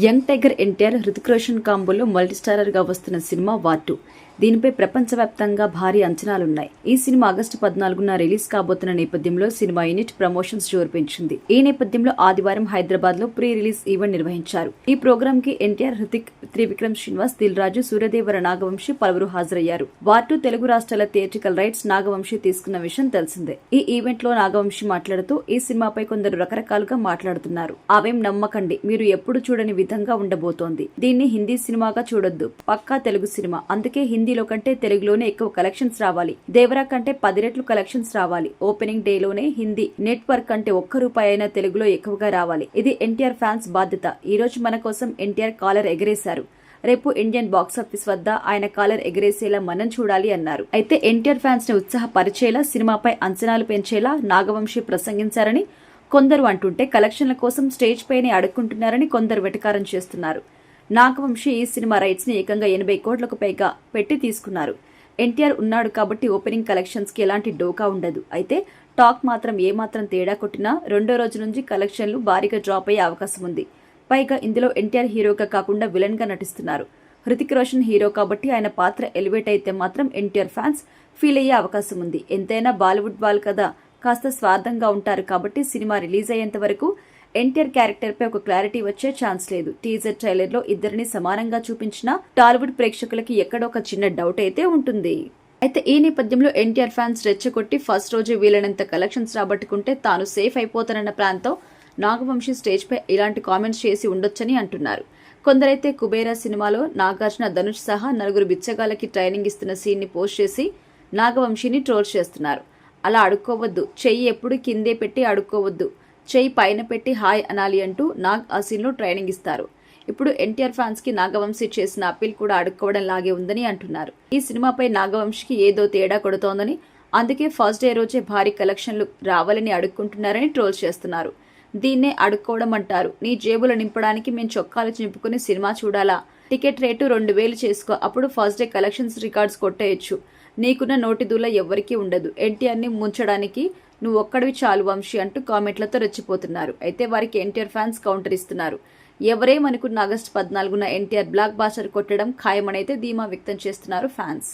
Young tiger NTR, Hrithik Roshan కాంబోలో multistarrer గా వస్తున్న సినిమా వార్ 2. దీనిపై ప్రపంచవ్యాప్తంగా భారీ అంచనాలున్నాయి. ఈ సినిమా ఆగస్టు 14న రిలీజ్ కాబోతున్న నేపథ్యంలో సినిమా యూనిట్ ప్రమోషన్స్ జోరు పెంచింది. ఈ నేపథ్యంలో ఆదివారం హైదరాబాద్ లో ప్రీ రిలీజ్ ఈవెంట్ నిర్వహించారు. ఈ ప్రోగ్రామ్ కి ఎన్టీఆర్, హృతిక్, త్రివిక్రమ్ శ్రీనివాస్, దిల్ రాజు, సూర్యదేవర నాగవంశి పలువురు హాజరయ్యారు. వార్ 2 తెలుగు రాష్ట్రాల థియేట్రికల్ రైట్స్ నాగవంశి తీసుకున్న విషయం తెలిసిందే. ఈ ఈవెంట్ లో నాగవంశి మాట్లాడుతూ ఈ సినిమాపై కొందరు రకరకాలుగా మాట్లాడుతున్నారు. అవేం నమ్మకండి, మీరు ఎప్పుడు చూడని విధంగా ఉండబోతోంది. దీన్ని హిందీ సినిమాగా చూడొద్దు, పక్కా తెలుగు సినిమా. అందుకే హిందీలో కంటే తెలుగులోనే ఎక్కువ కలెక్షన్స్ రావాలి. దేవరా కంటే 10 రెట్లు కలెక్షన్స్ రావాలి. ఓపెనింగ్ డే లోనే హిందీ నెట్వర్క్ కంటే ₹1 అయినా తెలుగులో ఎక్కువగా రావాలి. ఇది ఎన్టీఆర్ ఫ్యాన్స్ బాధ్యత. ఈ రోజు మన కోసం ఎన్టీఆర్ కాలర్ ఎగరేశారు. రేపు ఇండియన్ బాక్సాఫీస్ వద్ద ఆయన కాలర్ ఎగరేసేలా మనం చూడాలి అన్నారు. అయితే ఎన్టీఆర్ ఫ్యాన్స్ ని ఉత్సాహపరిచేలా, సినిమాపై అంచనాలు పెంచేలా నాగవంశి ప్రసంగించారని కొందరు అంటుంటే, కలెక్షన్ల కోసం స్టేజ్ పైనే అడుక్కుంటున్నారని కొందరు వెటకారం చేస్తున్నారు. నాగవంశి ఈ సినిమా రైట్స్ ని ఏకంగా 80 కోట్లకు పైగా పెట్టి తీసుకున్నారు. ఎన్టీఆర్ ఉన్నాడు కాబట్టి ఓపెనింగ్ కలెక్షన్స్ కి ఎలాంటి డోకా ఉండదు. అయితే టాక్ మాత్రం ఏమాత్రం తేడా కొట్టినా రెండో రోజు నుంచి కలెక్షన్లు భారీగా డ్రాప్ అయ్యే అవకాశం ఉంది. పైగా ఇందులో ఎన్టీఆర్ హీరోగా కాకుండా విలన్ గా నటిస్తున్నారు. హృతిక్ రోషన్ హీరో కాబట్టి ఆయన పాత్ర ఎలివేట్ అయితే మాత్రం ఎన్టీఆర్ ఫ్యాన్స్ ఫీల్ అయ్యే అవకాశం ఉంది. ఎంతైనా బాలీవుడ్ వాళ్ళు కదా, కాస్త స్వార్థంగా ఉంటారు కాబట్టి సినిమా రిలీజ్ అయ్యేంత వరకు ఎన్టీఆర్ క్యారెక్టర్ పై ఒక క్లారిటీ వచ్చే ఛాన్స్ లేదు. టీజర్ ట్రైలర్ లో ఇద్దరిని సమానంగా చూపించిన టాలీవుడ్ ప్రేక్షకులకి ఎక్కడో ఒక చిన్న డౌట్ అయితే ఉంటుంది. అయితే ఈ నేపథ్యంలో ఎన్టీఆర్ ఫ్యాన్స్ రెచ్చగొట్టి ఫస్ట్ రోజు వీలైనంత కలెక్షన్స్ రాబట్టుకుంటే తాను సేఫ్ అయిపోతానన్న ప్లాన్తో నాగవంశి స్టేజ్ పై ఇలాంటి కామెంట్స్ చేసి ఉండొచ్చని అంటున్నారు. కొందరైతే కుబేరా సినిమాలో నాగార్జున, ధనుష్ సహా 4 బిచ్చగాళ్ళకి ట్రైనింగ్ ఇస్తున్న సీన్ ని పోస్ట్ చేసి నాగవంశిని ట్రోల్ చేస్తున్నారు. అలా అడుక్కోవద్దు, చెయ్యి ఎప్పుడు కిందే పెట్టి అడుక్కోవద్దు, చెయ్యి పైన పెట్టి హాయ్ అనాలి అంటూ నాగ్ ఆ సీన్లో ట్రైనింగ్ ఇస్తారు. ఇప్పుడు ఎన్టీఆర్ ఫ్యాన్స్ కి నాగవంశి చేసిన అప్పీల్ కూడా అడుక్కోవడం లాగే ఉందని అంటున్నారు. ఈ సినిమాపై నాగవంశికి ఏదో తేడా కొడుతోందని, అందుకే ఫస్ట్ డే రోజే భారీ కలెక్షన్లు రావాలని అడుక్కుంటున్నారని ట్రోల్స్ చేస్తున్నారు. దీన్నే అడుక్కోవడం అంటారు. నీ జేబులు నింపడానికి మేము చొక్కాలు చింపుకుని సినిమా చూడాలా? టికెట్ రేటు 2000 చేసుకో, అప్పుడు ఫస్ట్ డే కలెక్షన్స్ రికార్డ్స్ కొట్టేయచ్చు. నీకున్న నోటి దూల ఎవ్వరికీ ఉండదు. ఎన్టీఆర్ని ముంచడానికి నువ్వు ఒక్కడివి చాలు వంశీ అంటూ కామెంట్లతో రెచ్చిపోతున్నారు. అయితే వారికి ఎన్టీఆర్ ఫ్యాన్స్ కౌంటర్ ఇస్తున్నారు. ఎవరేమనుకున్న ఆగస్టు 14న ఎన్టీఆర్ బ్లాక్ బాస్టర్ కొట్టడం ఖాయమనైతే ధీమా వ్యక్తం చేస్తున్నారు ఫ్యాన్స్.